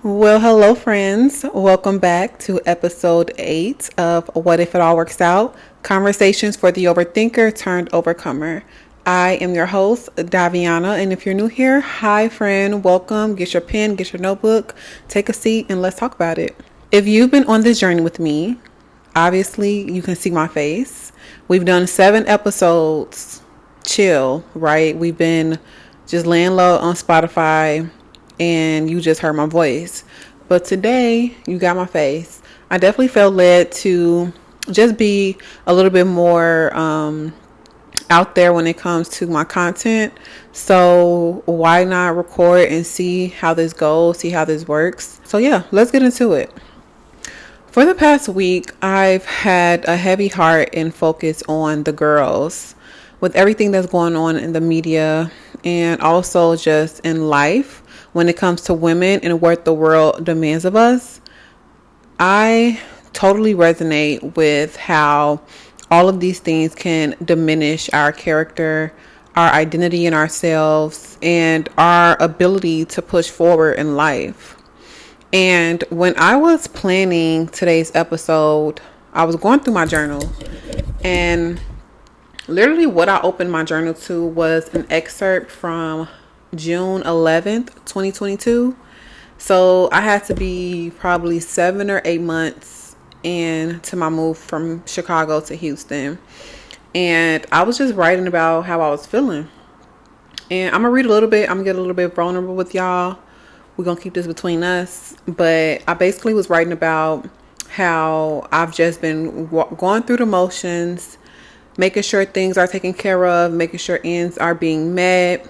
Well, hello, friends. Welcome back to episode 8 of What If It All Works Out? Conversations for the Overthinker turned Overcomer. I am your host, Daviana, and if you're new here, hi, friend. Welcome. Get your pen, get your notebook, take a seat, and let's talk about it. If you've been on this journey with me, obviously you can see my face. We've done 7 episodes. Chill, right? We've been just laying low on Spotify and you just heard my voice. But today, you got my face. I definitely felt led to just be a little bit more out there when it comes to my content. So why not record and see how this goes, see how this works? So yeah, let's get into it. For the past week, I've had a heavy heart and focus on the girls with everything that's going on in the media and also just in life when it comes to women and what the world demands of us. I totally resonate with how all of these things can diminish our character, our identity in ourselves, and our ability to push forward in life. And when I was planning today's episode, I was going through my journal, and literally what I opened my journal to was an excerpt from June 11th, 2022. So I had to be probably 7 or 8 months into my move from Chicago to Houston. And I was just writing about how I was feeling. And I'm going to read a little bit. I'm going to get a little bit vulnerable with y'all. We're going to keep this between us. But I basically was writing about how I've just been going through the motions, making sure things are taken care of, making sure ends are being met,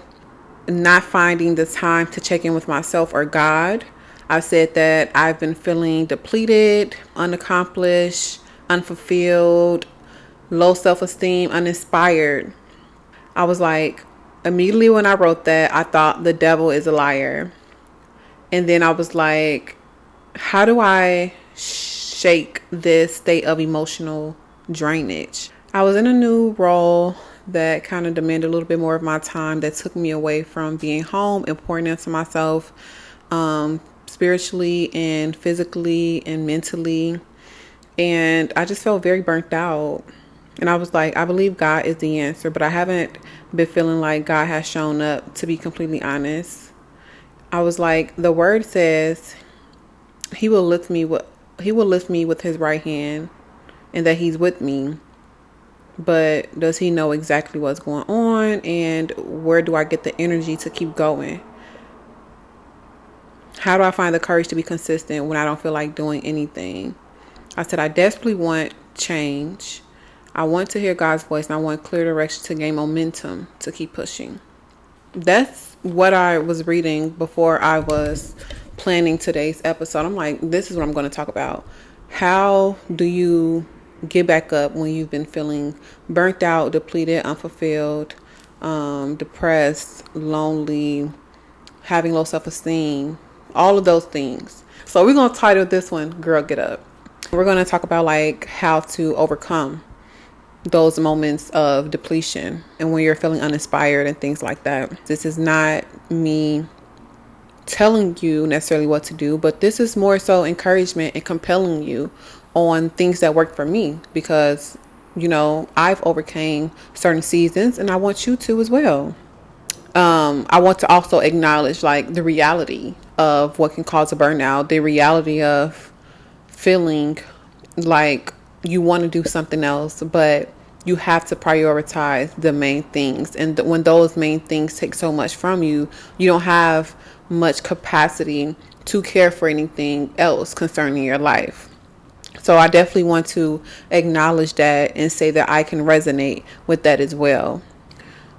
not finding the time to check in with myself or God. I've said that I've been feeling depleted, unaccomplished, unfulfilled, low self-esteem, uninspired. I was like, immediately when I wrote that, I thought the devil is a liar. And then I was like, how do I shake this state of emotional drainage? I was in a new role that kind of demanded a little bit more of my time, that took me away from being home and pouring into myself spiritually and physically and mentally. And I just felt very burnt out. And I was like, I believe God is the answer, but I haven't been feeling like God has shown up, to be completely honest. I was like, the word says he will lift me with his right hand and that he's with me. But does he know exactly what's going on, and where do I get the energy to keep going? How do I find the courage to be consistent when I don't feel like doing anything? I said, I desperately want change. I want to hear God's voice, and I want clear direction to gain momentum to keep pushing. That's what I was reading before I was planning today's episode. I'm like, this is what I'm going to talk about. How do you get back up when you've been feeling burnt out, depleted, unfulfilled, depressed, lonely, having low self-esteem, all of those things. So we're going to title this one, Girl, Get Up. We're going to talk about like how to overcome those moments of depletion and when you're feeling uninspired and things like that. This is not me telling you necessarily what to do, but this is more so encouragement and compelling you on things that work for me, because I've overcame certain seasons and I want you to as well. I want to also acknowledge like the reality of what can cause a burnout, the reality of feeling like you want to do something else, but you have to prioritize the main things. And when those main things take so much from you, you don't have much capacity to care for anything else concerning your life. So I definitely want to acknowledge that and say that I can resonate with that as well.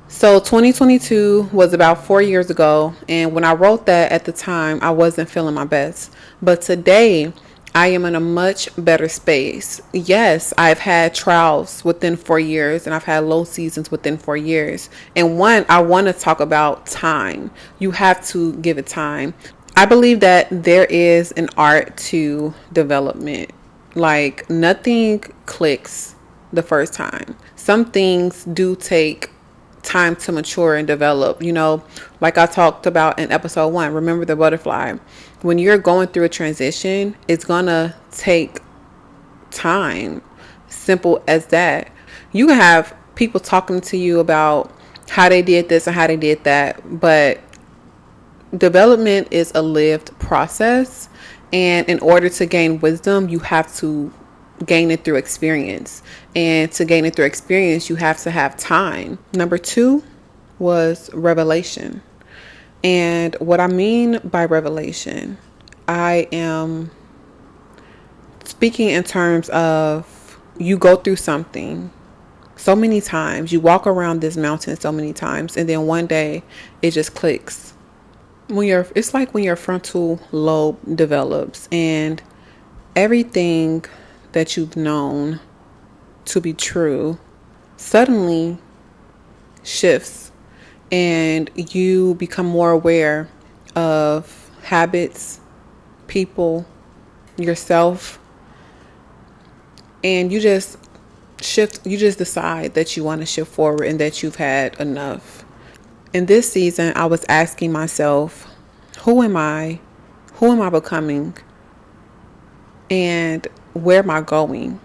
So 2022 was about 4 years ago. And when I wrote that at the time, I wasn't feeling my best. But today, I am in a much better space. Yes, I've had trials within 4 years and I've had low seasons within 4 years. And one, I want to talk about time. You have to give it time. I believe that there is an art to development. Like nothing clicks the first time. Some things do take time to mature and develop, like I talked about in episode 1. Remember the butterfly. when you're going through a transition, it's gonna take time. Simple as that. You can have people talking to you about how they did this and how they did that, but development is a lived process. And in order to gain wisdom, you have to gain it through experience. And to gain it through experience, you have to have time. Number 2 was revelation. And what I mean by revelation, I am speaking in terms of you go through something so many times, you walk around this mountain so many times, and then one day it just clicks. It's like when your frontal lobe develops and everything that you've known to be true suddenly shifts, and you become more aware of habits, people, yourself, and you just decide that you want to shift forward and that you've had enough. In this season, I was asking myself, who am I? Who am I becoming? And where am I going?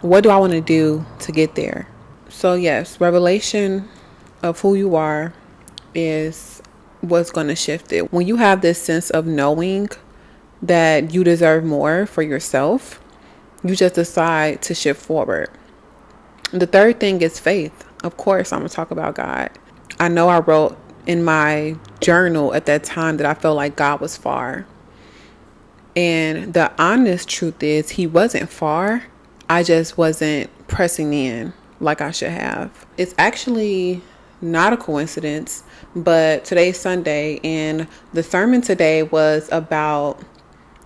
What do I want to do to get there? So yes, revelation of who you are is what's going to shift it. When you have this sense of knowing that you deserve more for yourself, you just decide to shift forward. The third thing is faith. Of course, I'm going to talk about God. I know I wrote in my journal at that time that I felt like God was far. And the honest truth is he wasn't far. I just wasn't pressing in like I should have. It's actually not a coincidence, but today's Sunday and the sermon today was about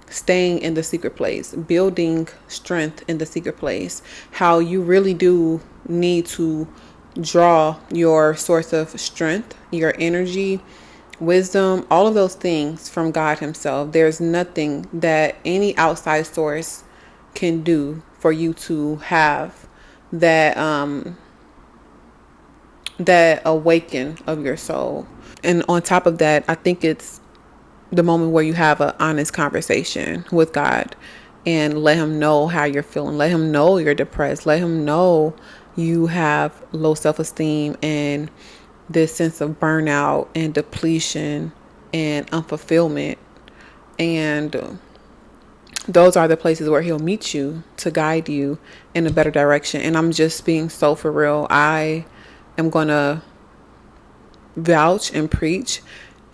staying in the secret place, building strength in the secret place, how you really do need to draw your source of strength, your energy, wisdom, all of those things from God himself. There's nothing that any outside source can do for you to have that that awaken of your soul. And on top of that, I think it's the moment where you have an honest conversation with God and let him know how you're feeling. Let him know you're depressed. Let him know you have low self-esteem and this sense of burnout and depletion and unfulfillment. And those are the places where he'll meet you to guide you in a better direction. And I'm just being so for real. I am going to vouch and preach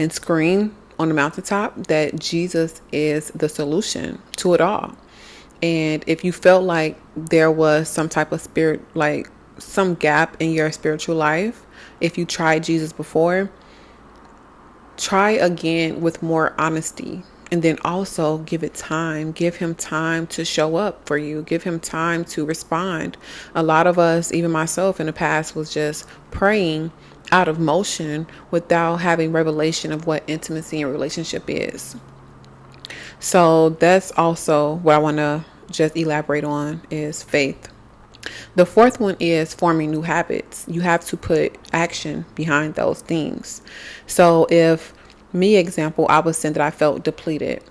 and scream on the mountaintop that Jesus is the solution to it all. And if you felt like there was some type of spirit, like some gap in your spiritual life, if you tried Jesus before, try again with more honesty. And then also give it time. Give him time to show up for you. Give him time to respond. A lot of us, even myself in the past, was just praying out of motion without having revelation of what intimacy and relationship is. So that's also what I want to just elaborate on is faith. The fourth one is forming new habits. You have to put action behind those things. So if example, I was saying that I felt depleted.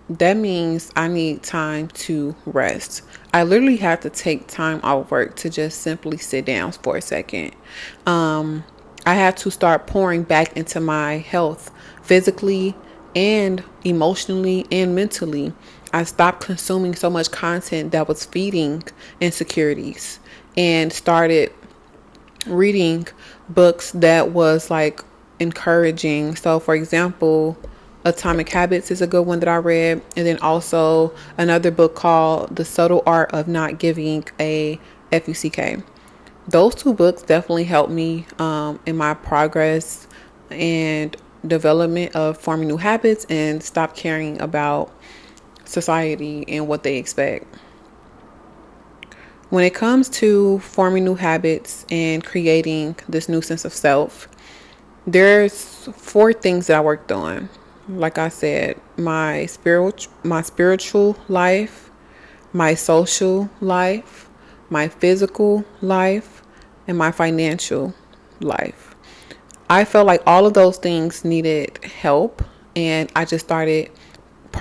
That means I need time to rest. I literally had to take time off work to just simply sit down for a second. I had to start pouring back into my health physically and emotionally and mentally. I stopped consuming so much content that was feeding insecurities and started reading books that was like encouraging. So for example, Atomic Habits is a good one that I read. And then also another book called The Subtle Art of Not Giving a Fuck. Those two books definitely helped me in my progress and development of forming new habits and stop caring about society and what they expect. When it comes to forming new habits and creating this new sense of self, there's 4 things that I worked on. Like I said, my spiritual life, my social life, my physical life, and my financial life. I felt like all of those things needed help, and I just started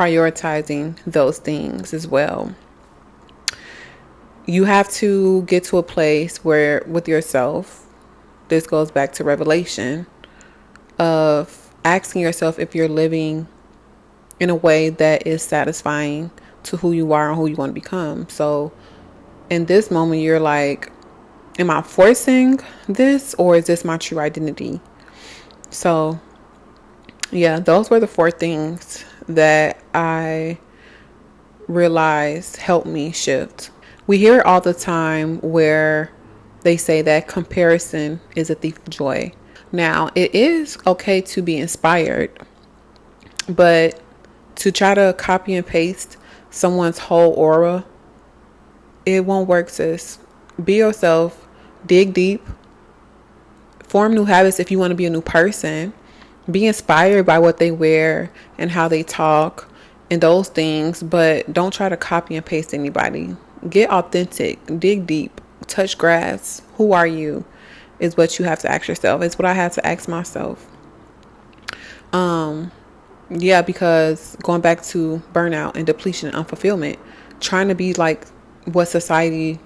prioritizing those things as well. You have to get to a place where, with yourself, this goes back to revelation, of asking yourself if you're living in a way that is satisfying to who you are and who you want to become. So in this moment, you're like, am I forcing this, or is this my true identity? So yeah, those were the 4 things that I realized helped me shift. We hear it all the time where they say that comparison is a thief of joy. Now, it is okay to be inspired, but to try to copy and paste someone's whole aura, it won't work, sis. Be yourself, dig deep, form new habits if you want to be a new person. Be inspired by what they wear and how they talk and those things, but don't try to copy and paste anybody. Get authentic, dig deep, touch grass. Who are you? Is what you have to ask yourself. It's what I had to ask myself. Yeah, because going back to burnout and depletion and unfulfillment, trying to be like what society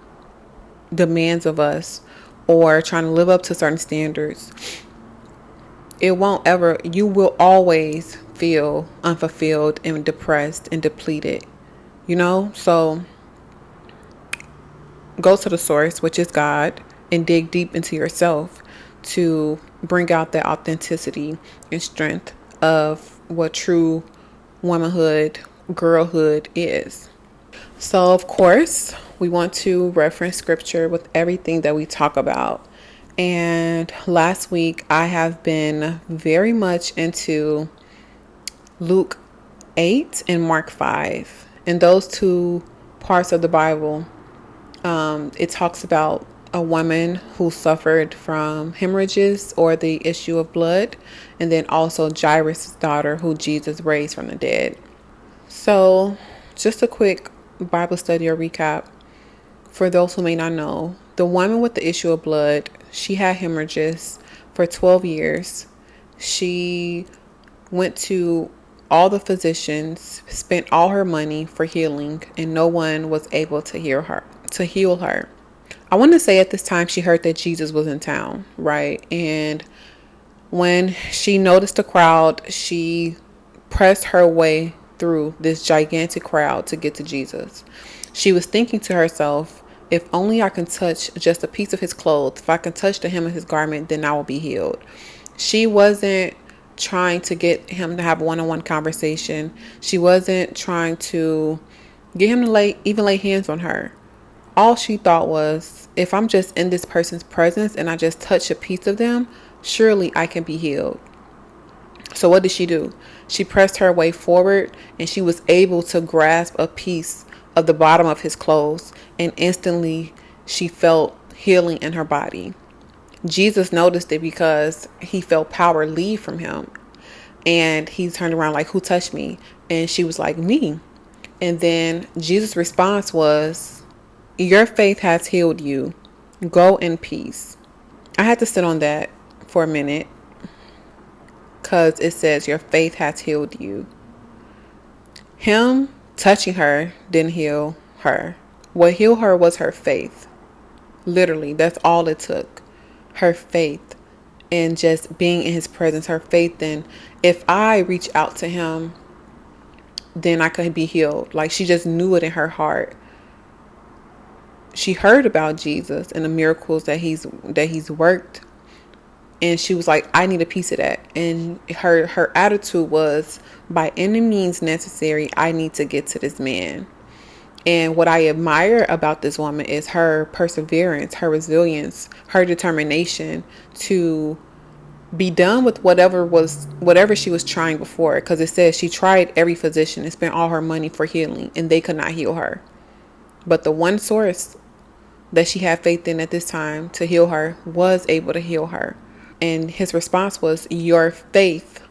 demands of us, or trying to live up to certain standards, it won't ever, you will always feel unfulfilled and depressed and depleted, So go to the source, which is God, and dig deep into yourself to bring out that authenticity and strength of what true womanhood, girlhood is. So, of course, we want to reference scripture with everything that we talk about. And last week, I have been very much into Luke 8 and Mark 5. In those 2 parts of the Bible, it talks about a woman who suffered from hemorrhages or the issue of blood, and then also Jairus' daughter who Jesus raised from the dead. So just a quick Bible study or recap for those who may not know. The woman with the issue of blood, she had hemorrhages for 12 years. She went to all the physicians, spent all her money for healing, and no one was able to heal her. I want to say at this time she heard that Jesus was in town, right? And when she noticed the crowd, she pressed her way through this gigantic crowd to get to Jesus. She was thinking to herself, if only I can touch just a piece of his clothes, if I can touch the hem of his garment, then I will be healed. She wasn't trying to get him to have a one-on-one conversation. She wasn't trying to get him to lay hands on her. All she thought was, if I'm just in this person's presence and I just touch a piece of them, surely I can be healed. So what did she do? She pressed her way forward, and she was able to grasp a piece of the bottom of his clothes, and instantly she felt healing in her body. Jesus noticed it because he felt power leave from him, and he turned around like, who touched me? And she was like, me. And then Jesus' response was, your faith has healed you. Go in peace. I had to sit on that for a minute, because it says your faith has healed you. Him touching her didn't heal her. What healed her was her faith. Literally, that's all it took. Her faith and just being in his presence. Her faith in, if I reach out to him, then I could be healed. Like, she just knew it in her heart. She heard about Jesus and the miracles that he's worked, and she was like, I need a piece of that. And her attitude was, by any means necessary, I need to get to this man. And what I admire about this woman is her perseverance, her resilience, her determination to be done with whatever she was trying before. Because it says she tried every physician and spent all her money for healing, and they could not heal her. But the one source that she had faith in at this time to heal her was able to heal her. And his response was, your faith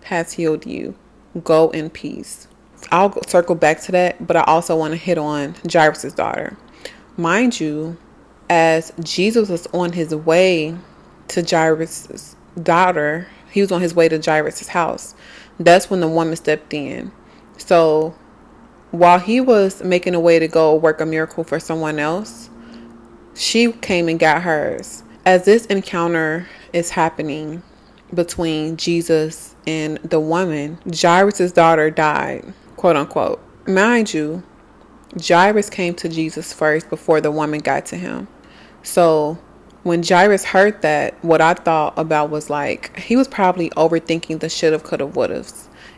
has healed you. Go in peace. I'll circle back to that, but I also want to hit on Jairus' daughter. Mind you, as Jesus was on his way to Jairus' daughter, he was on his way to Jairus' house. That's when the woman stepped in. So while he was making a way to go work a miracle for someone else, she came and got hers. As this encounter is happening between Jesus and the woman, Jairus' daughter died, quote unquote. Mind you, Jairus came to Jesus first before the woman got to him. So when Jairus heard that, what I thought about was like, he was probably overthinking the should have, could have, would have.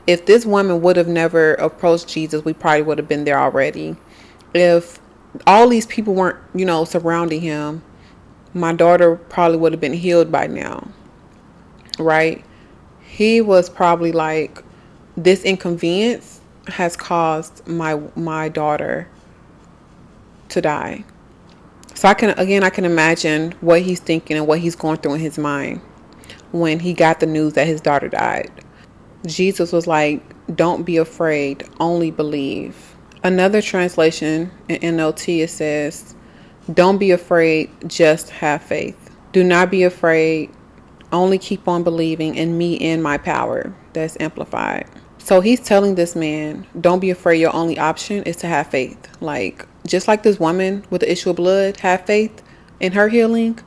If this woman would have never approached Jesus, we probably would have been there already. If all these people weren't, surrounding him, my daughter probably would have been healed by now, right? He was probably like, this inconvenience has caused my daughter to die. So I can imagine what he's thinking and what he's going through in his mind when he got the news that his daughter died. Jesus was like, don't be afraid, only believe. Another translation in NLT, it says, don't be afraid, just have faith. Do not be afraid, only keep on believing in me and my power. That's amplified. So he's telling this man, don't be afraid, your only option is to have faith. Like, just like this woman with the issue of blood, have faith in her healing.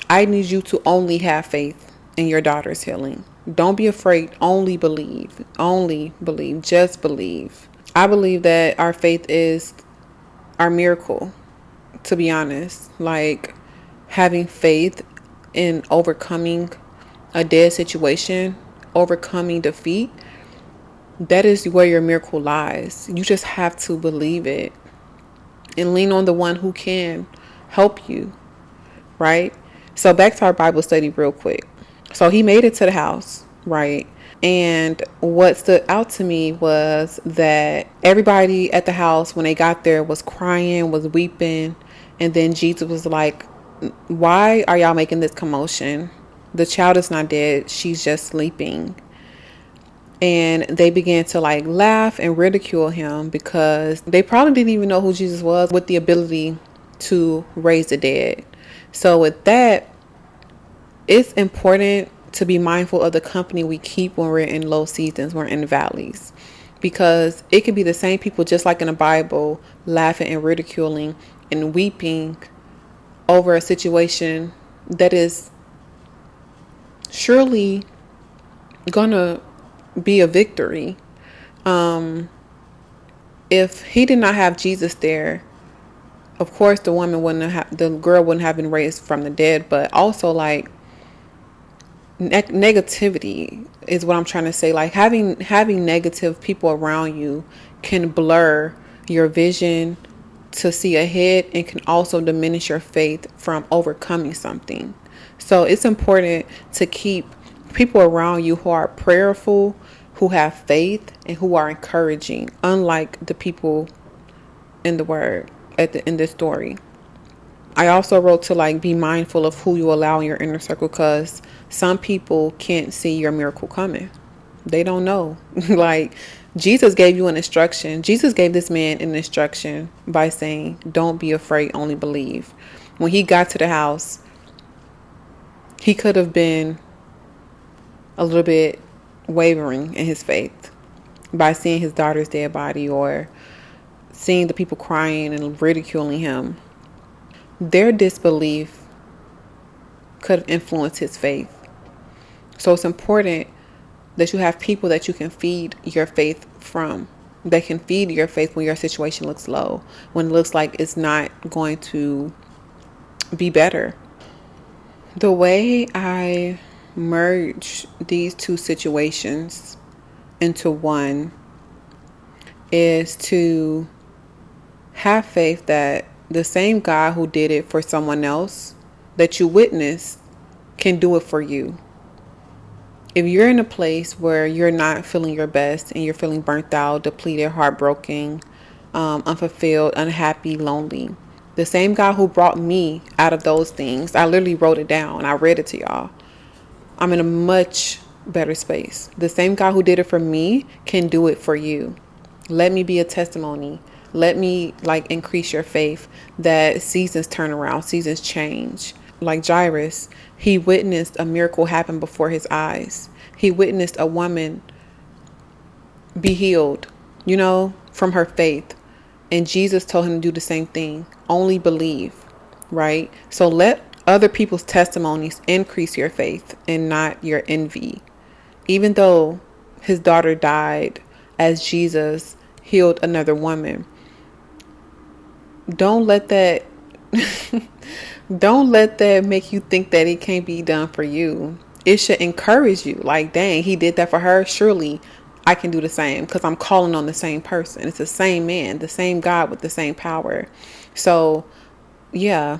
I need you to only have faith in your daughter's healing. Don't be afraid, only believe. Only believe, just believe. I believe that our faith is our miracle, to be honest. Like, having faith in overcoming a dead situation, overcoming defeat, that is where your miracle lies. You just have to believe it and lean on the one who can help you, right? So back to our Bible study real quick. So he made it to the house, right? And what stood out to me was that everybody at the house, when they got there, was crying, was weeping. And then Jesus was like, why are y'all making this commotion? The child is not dead. She's just sleeping. And they began to like laugh and ridicule him because they probably didn't even know who Jesus was with the ability to raise the dead. So with that, it's important to be mindful of the company we keep when we're in low seasons, we're in valleys. Because it could be the same people, just like in the Bible, laughing and ridiculing and weeping over a situation that is surely gonna be a victory. If he did not have Jesus there, of course the girl wouldn't have been raised from the dead, but also like negativity is what I'm trying to say. Like having negative people around you can blur your vision to see ahead and can also diminish your faith from overcoming something. So it's important to keep people around you who are prayerful, who have faith, and who are encouraging, unlike the people in the word in this story. I also wrote to like be mindful of who you allow in your inner circle, because some people can't see your miracle coming. They don't know. Like Jesus gave you an instruction. Jesus gave this man an instruction by saying, don't be afraid, only believe. When he got to the house, he could have been a little bit wavering in his faith by seeing his daughter's dead body or seeing the people crying and ridiculing him. Their disbelief could have influenced his faith. So it's important that you have people that you can feed your faith from, that can feed your faith when your situation looks low, when it looks like it's not going to be better. The way I merge these two situations into one is to have faith that the same God who did it for someone else that you witnessed can do it for you. If you're in a place where you're not feeling your best and you're feeling burnt out, depleted, heartbroken, unfulfilled, unhappy, lonely, the same God who brought me out of those things, I literally wrote it down. I read it to y'all. I'm in a much better space. The same God who did it for me can do it for you. Let me be a testimony. Let me increase your faith that seasons turn around, seasons change. Like Jairus, he witnessed a miracle happen before his eyes. He witnessed a woman be healed from her faith. And Jesus told him to do the same thing. Only believe, right? So let other people's testimonies increase your faith and not your envy. Even though his daughter died as Jesus healed another woman, don't let that don't let that make you think that it can't be done for you. It should encourage you. Like, dang, he did that for her. Surely I can do the same because I'm calling on the same person. It's the same man, the same God with the same power. So, yeah,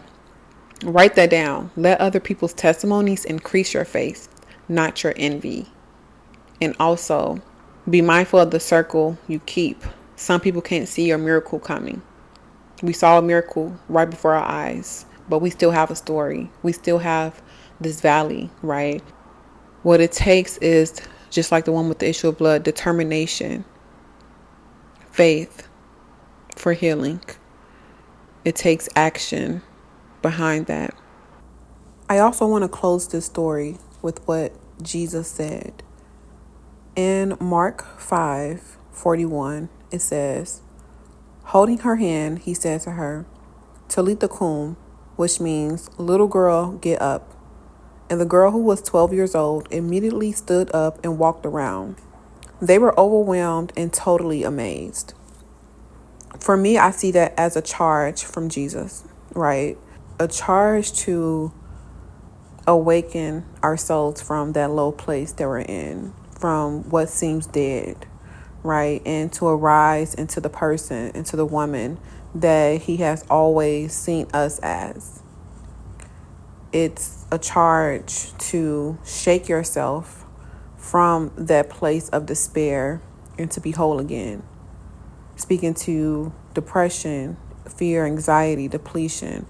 write that down. Let other people's testimonies increase your faith, not your envy. And also, be mindful of the circle you keep. Some people can't see your miracle coming. We saw a miracle right before our eyes, but we still have a story. We still have this valley, right? What it takes is, just like the one with the issue of blood, determination, faith for healing. It takes action behind that. I also want to close this story with what Jesus said. In Mark 5:41, it says, holding her hand, he said to her, Talitha kum, which means, little girl, get up. And the girl, who was 12 years old, immediately stood up and walked around. They were overwhelmed and totally amazed. For me, I see that as a charge from Jesus, right? A charge to awaken our souls from that low place that we're in, from what seems dead, right? And to arise into the person, into the woman that he has always seen us as. It's a charge to shake yourself from that place of despair and to be whole again. Speaking to depression, fear, anxiety, depletion,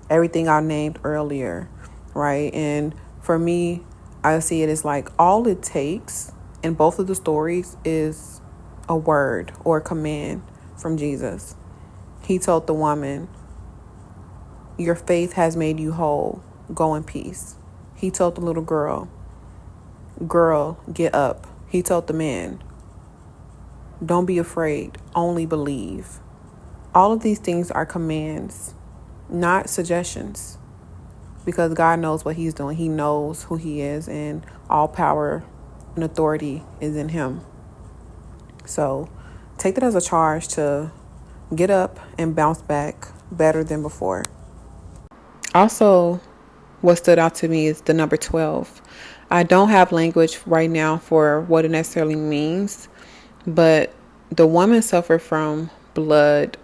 everything I named earlier, right? And for me, I see it as like all it takes in both of the stories is a word or a command from Jesus. He told the woman, your faith has made you whole. Go in peace. He told the little girl, get up. He told the man, don't be afraid, only believe. All of these things are commands, not suggestions, because God knows what he's doing. He knows who he is, and all power and authority is in him. So take that as a charge to get up and bounce back better than before. Also, what stood out to me is the number 12. I don't have language right now for what it necessarily means, but the woman suffered from the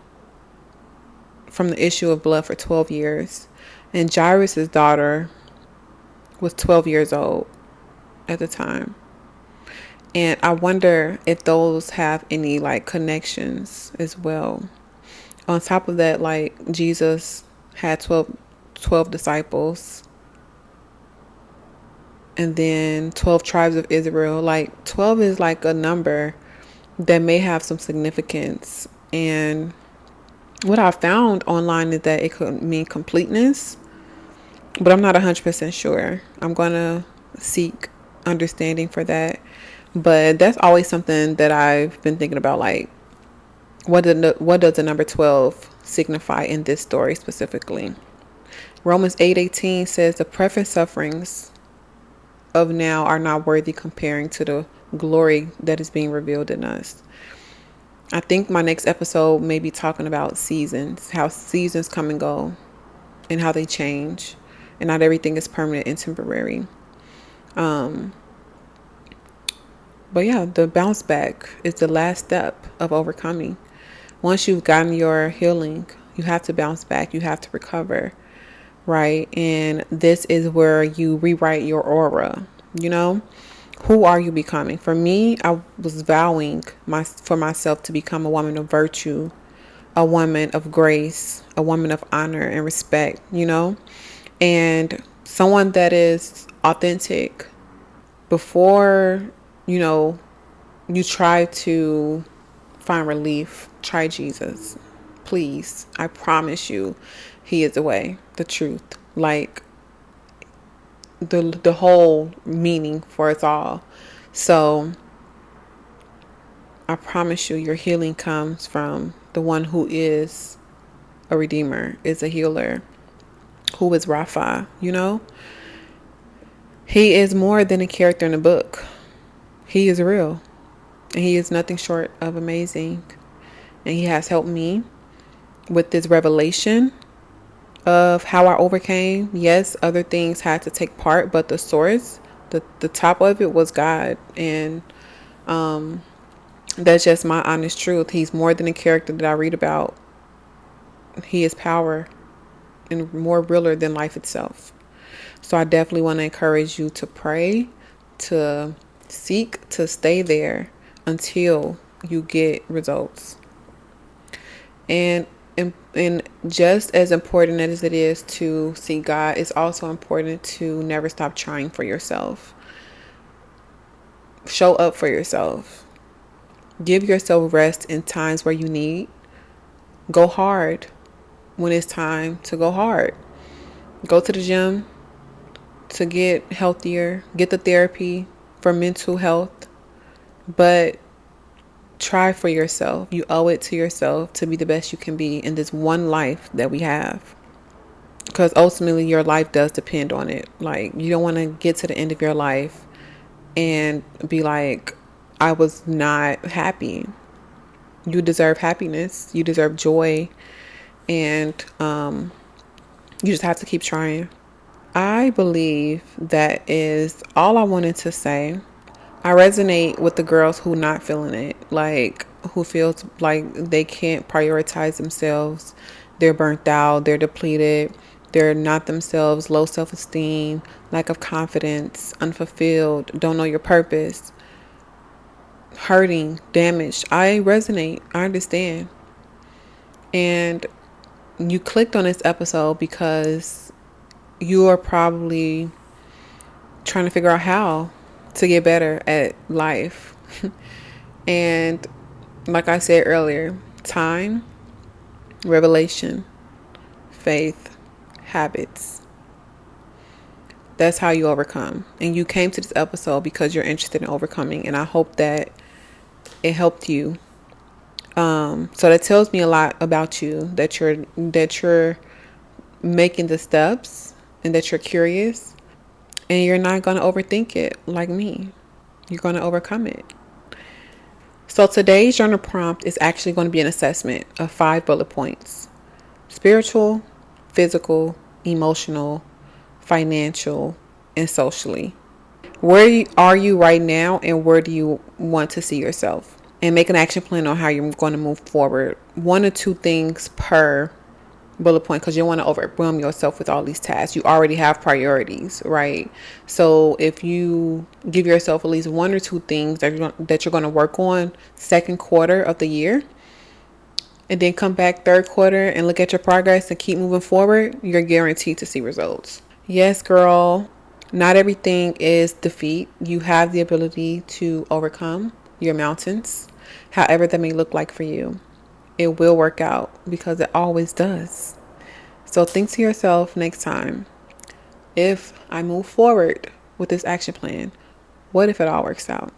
issue of blood for 12 years. And Jairus' daughter was 12 years old at the time. And I wonder if those have any connections as well. On top of that, Jesus had 12 disciples. And then 12 tribes of Israel. 12 is a number that may have some significance. And what I found online is that it could mean completeness, but I'm not 100% sure. I'm going to seek understanding for that. But that's always something that I've been thinking about. What does the number 12 signify in this story specifically? Romans 8:18 says the present sufferings of now are not worthy comparing to the glory that is being revealed in us. I think my next episode may be talking about seasons, how seasons come and go and how they change, and not everything is permanent and temporary. But yeah, the bounce back is the last step of overcoming. Once you've gotten your healing, you have to bounce back. You have to recover, right? And this is where you rewrite your aura. Who are you becoming? For me, I was vowing for myself to become a woman of virtue, a woman of grace, a woman of honor and respect, and someone that is authentic. Before, you try to find relief, try Jesus. Please, I promise you, he is the way, the truth, the whole meaning for us all. So I promise you, your healing comes from the one who is a redeemer, is a healer, who is Rapha, you know? He is more than a character in a book. He is real. And he is nothing short of amazing. And he has helped me with this revelation of how I overcame. Yes, other things had to take part, but the source, the top of it was God. And that's just my honest truth. He's more than a character that I read about. He is power and more realer than life itself. So I definitely want to encourage you to pray, to seek, to stay there until you get results. And just as important as it is to see God, it's also important to never stop trying for yourself. Show up for yourself. Give yourself rest in times where you need. Go hard when it's time to go hard. Go to the gym to get healthier. Get the therapy for mental health. But try for yourself. You owe it to yourself to be the best you can be in this one life that we have. Because ultimately your life does depend on it. Like, you don't want to get to the end of your life and be like, I was not happy. You deserve happiness. You deserve joy. And you just have to keep trying. I believe that is all I wanted to say. I resonate with the girls who not feeling it, like who feels like they can't prioritize themselves. They're burnt out, they're depleted, they're not themselves, low self-esteem, lack of confidence, unfulfilled, don't know your purpose, hurting, damaged. I resonate. I understand. And you clicked on this episode because you are probably trying to figure out how to get better at life. And like I said earlier, time, revelation, faith, habits. That's how you overcome. And you came to this episode because you're interested in overcoming. And I hope that it helped you. So that tells me a lot about you, that you're making the steps and that you're curious. And you're not going to overthink it like me. You're going to overcome it. So today's journal prompt is actually going to be an assessment of 5 bullet points. Spiritual, physical, emotional, financial, and socially. Where are you right now, and where do you want to see yourself? And make an action plan on how you're going to move forward. 1 or 2 things per bullet point, because you don't want to overwhelm yourself with all these tasks. You already have priorities, right? So if you give yourself at least 1 or 2 things that you're going to work on second quarter of the year, and then come back third quarter and look at your progress and keep moving forward, you're guaranteed to see results. Yes, girl, not everything is defeat. You have the ability to overcome your mountains, however that may look like for you. It will work out because it always does. So think to yourself next time, if I move forward with this action plan, what if it all works out?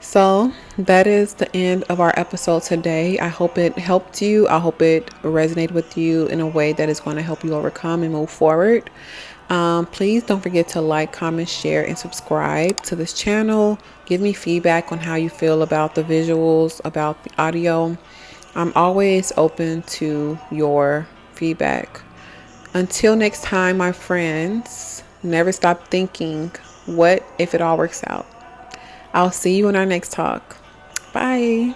So that is the end of our episode today. I hope it helped you. I hope it resonated with you in a way that is going to help you overcome and move forward. Please don't forget to like, comment, share, and subscribe to this channel. Give me feedback on how you feel about the visuals, about the audio. I'm always open to your feedback. Until next time, my friends, never stop thinking, what if it all works out? I'll see you in our next talk. Bye.